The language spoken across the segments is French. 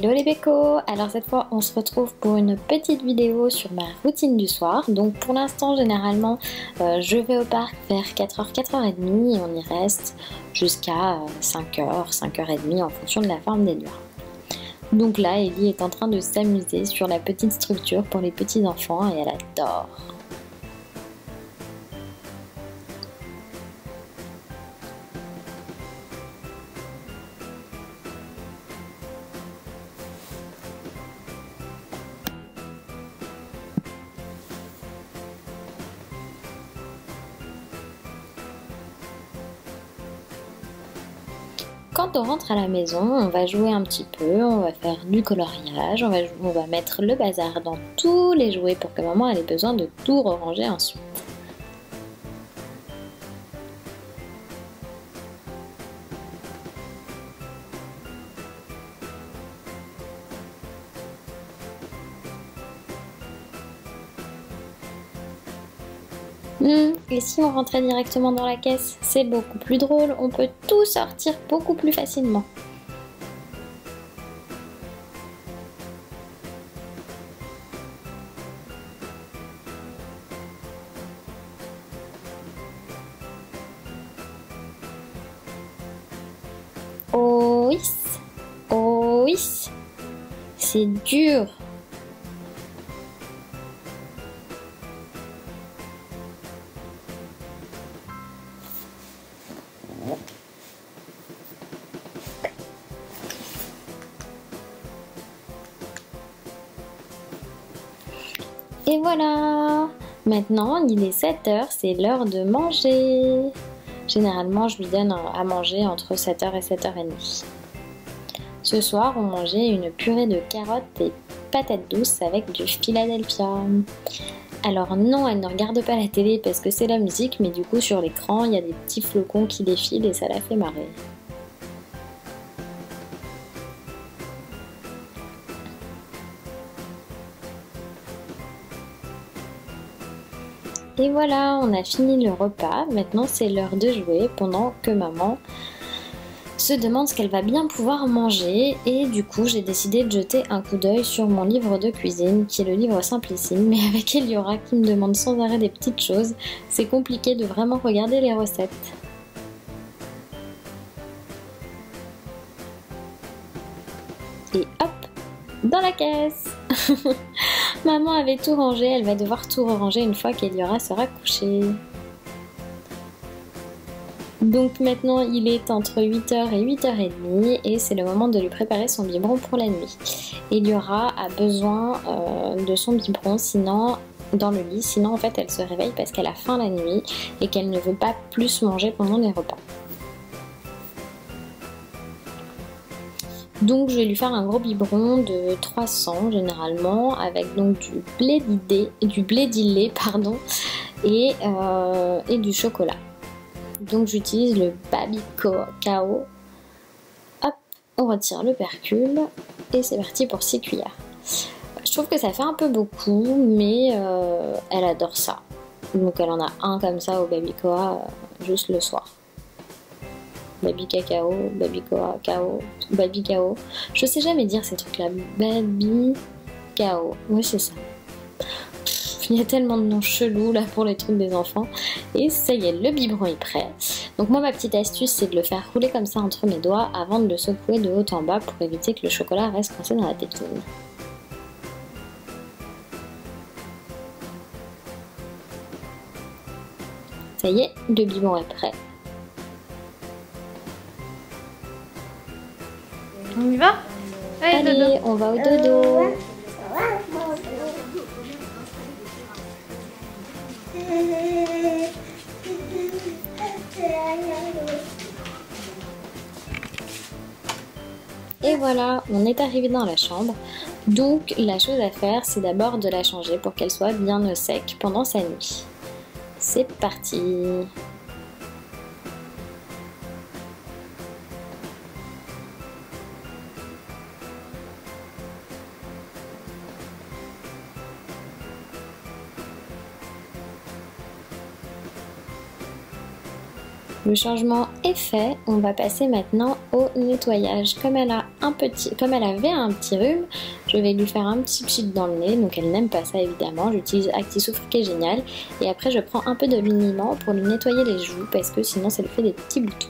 Hello les bécos! Alors cette fois on se retrouve pour une petite vidéo sur ma routine du soir. Donc pour l'instant généralement je vais au parc vers 4h, 4h30 et on y reste jusqu'à 5h, 5h30 en fonction de la forme des nuages. Donc là Ellie est en train de s'amuser sur la petite structure pour les petits enfants et elle adore. Quand on rentre à la maison, on va jouer un petit peu, on va faire du coloriage, on va mettre le bazar dans tous les jouets pour que maman ait besoin de tout ranger ensuite. Et si on rentrait directement dans la caisse, c'est beaucoup plus drôle, on peut tout sortir beaucoup plus facilement. Oh oui, oh oui, c'est dur. Et voilà! Maintenant, il est 7h, c'est l'heure de manger. Généralement, je lui donne à manger entre 7h et 7h30. Ce soir, on mangeait une purée de carottes et patates douces avec du Philadelphia. Alors non, elle ne regarde pas la télé parce que c'est la musique, mais du coup, sur l'écran, il y a des petits flocons qui défilent et ça la fait marrer. Et voilà, on a fini le repas. Maintenant, c'est l'heure de jouer pendant que maman se demande ce qu'elle va bien pouvoir manger. Et du coup, j'ai décidé de jeter un coup d'œil sur mon livre de cuisine, qui est le livre Simplissime. Mais avec Eliora qui me demande sans arrêt des petites choses, c'est compliqué de vraiment regarder les recettes. Et hop, dans la caisse. Maman avait tout rangé, elle va devoir tout ranger une fois qu'Eliora sera couchée. Donc maintenant il est entre 8h et 8h30 et c'est le moment de lui préparer son biberon pour la nuit. Eliora a besoin de son biberon sinon dans le lit, sinon en fait elle se réveille parce qu'elle a faim la nuit et qu'elle ne veut pas plus manger pendant les repas. Donc je vais lui faire un gros biberon de 300 généralement avec donc du blé d'Illé pardon et du chocolat. Donc j'utilise le Baby Kao. Hop, on retire le percule et c'est parti pour 6 cuillères. Je trouve que ça fait un peu beaucoup mais elle adore ça. Donc elle en a un comme ça au Baby Kao juste le soir. Baby cacao, baby cao, baby cao. Je sais jamais dire ces trucs là. Baby cao. Oui, c'est ça. Il y a tellement de noms chelous là pour les trucs des enfants. Et ça y est, le biberon est prêt. Donc moi, ma petite astuce, c'est de le faire rouler comme ça entre mes doigts avant de le secouer de haut en bas pour éviter que le chocolat reste coincé dans la tétine. Ça y est, le biberon est prêt. On y va? Allez, dodo. On va au dodo. Et voilà, on est arrivé dans la chambre. Donc la chose à faire, c'est d'abord de la changer pour qu'elle soit bien au sec pendant sa nuit. C'est parti! Le changement est fait, on va passer maintenant au nettoyage. Comme elle avait un petit rhume, je vais lui faire un petit pchit dans le nez, donc elle n'aime pas ça évidemment. J'utilise Actisoufre qui est génial, et après je prends un peu de liniment pour lui nettoyer les joues parce que sinon ça lui fait des petits boutons.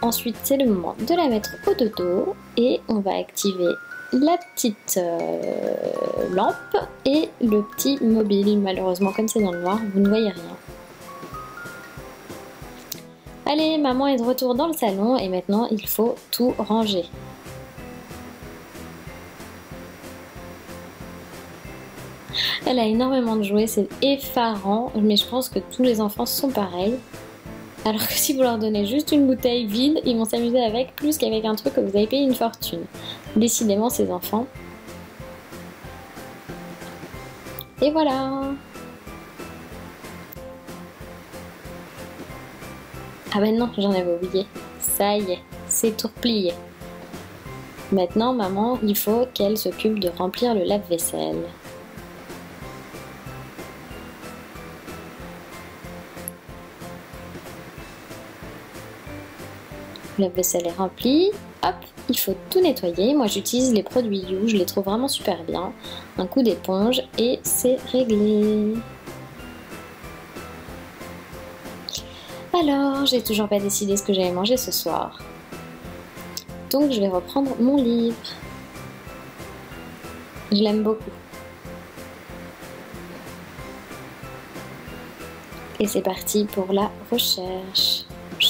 Ensuite c'est le moment de la mettre au dodo et on va activer la petite lampe et le petit mobile. Malheureusement comme c'est dans le noir, vous ne voyez rien. Allez, maman est de retour dans le salon et maintenant il faut tout ranger. Elle a énormément de jouets, c'est effarant, mais je pense que tous les enfants sont pareils. Alors que si vous leur donnez juste une bouteille vide, ils vont s'amuser avec plus qu'avec un truc que vous avez payé une fortune. Décidément ces enfants. Et voilà! Ah ben non, j'en avais oublié. Ça y est, c'est tout replié. Maintenant, maman, il faut qu'elle s'occupe de remplir le lave-vaisselle. Le lave-vaisselle est rempli. Hop, il faut tout nettoyer. Moi, j'utilise les produits You, je les trouve vraiment super bien. Un coup d'éponge et c'est réglé. Alors, j'ai toujours pas décidé ce que j'allais manger ce soir. Donc, je vais reprendre mon livre. Je l'aime beaucoup. Et c'est parti pour la recherche. Je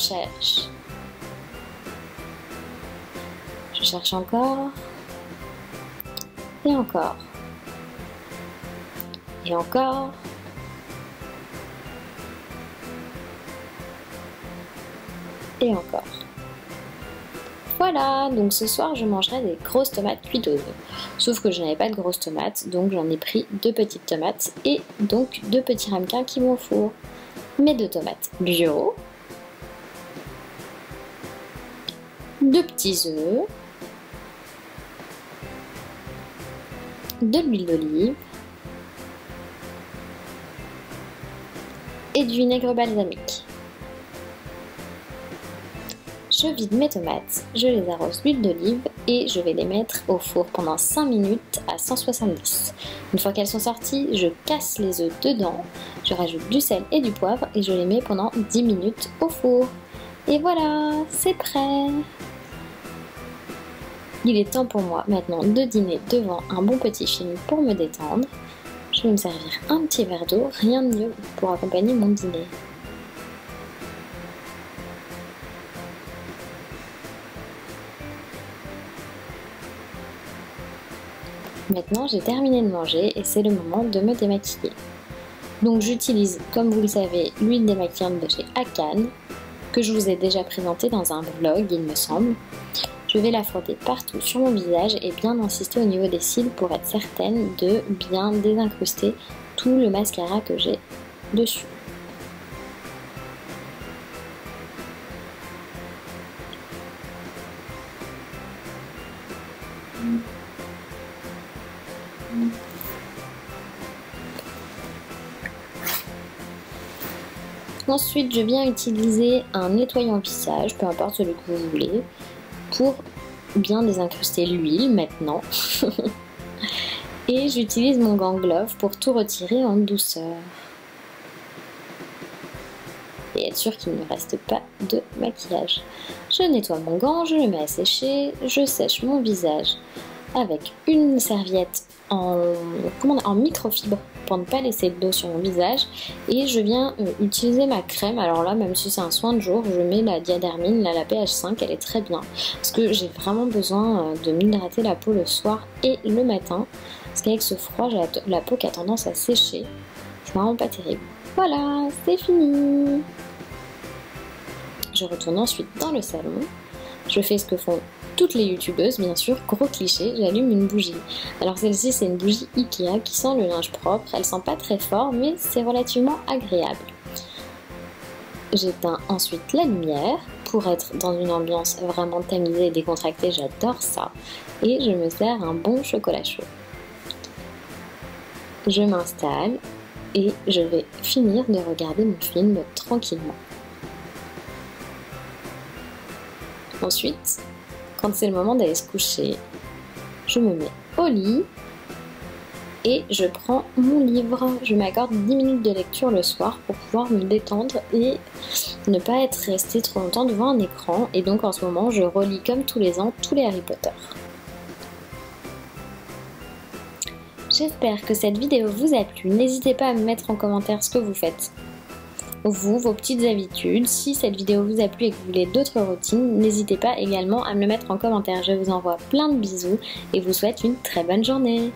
cherche encore. Et encore. Et encore. Et encore. Voilà, donc ce soir je mangerai des grosses tomates cuites au œuf. Sauf que je n'avais pas de grosses tomates, donc j'en ai pris 2 petites tomates et donc 2 petits ramequins qui vont au four. Mes 2 tomates bio, 2 petits œufs, de l'huile d'olive et du vinaigre balsamique. Je vide mes tomates, je les arrose d'huile d'olive et je vais les mettre au four pendant 5 minutes à 170. Une fois qu'elles sont sorties, je casse les œufs dedans, je rajoute du sel et du poivre et je les mets pendant 10 minutes au four. Et voilà, c'est prêt! Il est temps pour moi maintenant de dîner devant un bon petit film pour me détendre. Je vais me servir un petit verre d'eau, rien de mieux pour accompagner mon dîner. Maintenant j'ai terminé de manger et c'est le moment de me démaquiller. Donc j'utilise, comme vous le savez, l'huile démaquillante de chez Akan, que je vous ai déjà présentée dans un vlog il me semble. Je vais la frotter partout sur mon visage et bien insister au niveau des cils pour être certaine de bien désincruster tout le mascara que j'ai dessus. Ensuite, je viens utiliser un nettoyant visage, peu importe celui que vous voulez, pour bien désincruster l'huile maintenant. Et j'utilise mon gant glove pour tout retirer en douceur. Et être sûr qu'il ne reste pas de maquillage. Je nettoie mon gant, je le mets à sécher, je sèche mon visage avec une serviette en microfibre pour ne pas laisser d'eau sur mon visage et je viens utiliser ma crème. Alors là, même si c'est un soin de jour, je mets la Diadermine, la pH 5, elle est très bien parce que j'ai vraiment besoin de m'hydrater la peau le soir et le matin parce qu'avec ce froid, j'ai la peau qui a tendance à sécher. C'est vraiment pas terrible. Voilà, c'est fini. Je retourne ensuite dans le salon. Je fais ce que font toutes les youtubeuses, bien sûr, gros cliché, j'allume une bougie. Alors celle-ci, c'est une bougie Ikea qui sent le linge propre. Elle sent pas très fort, mais c'est relativement agréable. J'éteins ensuite la lumière pour être dans une ambiance vraiment tamisée et décontractée. J'adore ça. Et je me sers un bon chocolat chaud. Je m'installe et je vais finir de regarder mon film tranquillement. Ensuite, quand c'est le moment d'aller se coucher, je me mets au lit et je prends mon livre. Je m'accorde 10 minutes de lecture le soir pour pouvoir me détendre et ne pas être restée trop longtemps devant un écran. Et donc en ce moment, je relis comme tous les ans tous les Harry Potter. J'espère que cette vidéo vous a plu. N'hésitez pas à me mettre en commentaire ce que vous faites. Vous, vos petites habitudes. Si cette vidéo vous a plu et que vous voulez d'autres routines, n'hésitez pas également à me le mettre en commentaire. Je vous envoie plein de bisous et vous souhaite une très bonne journée.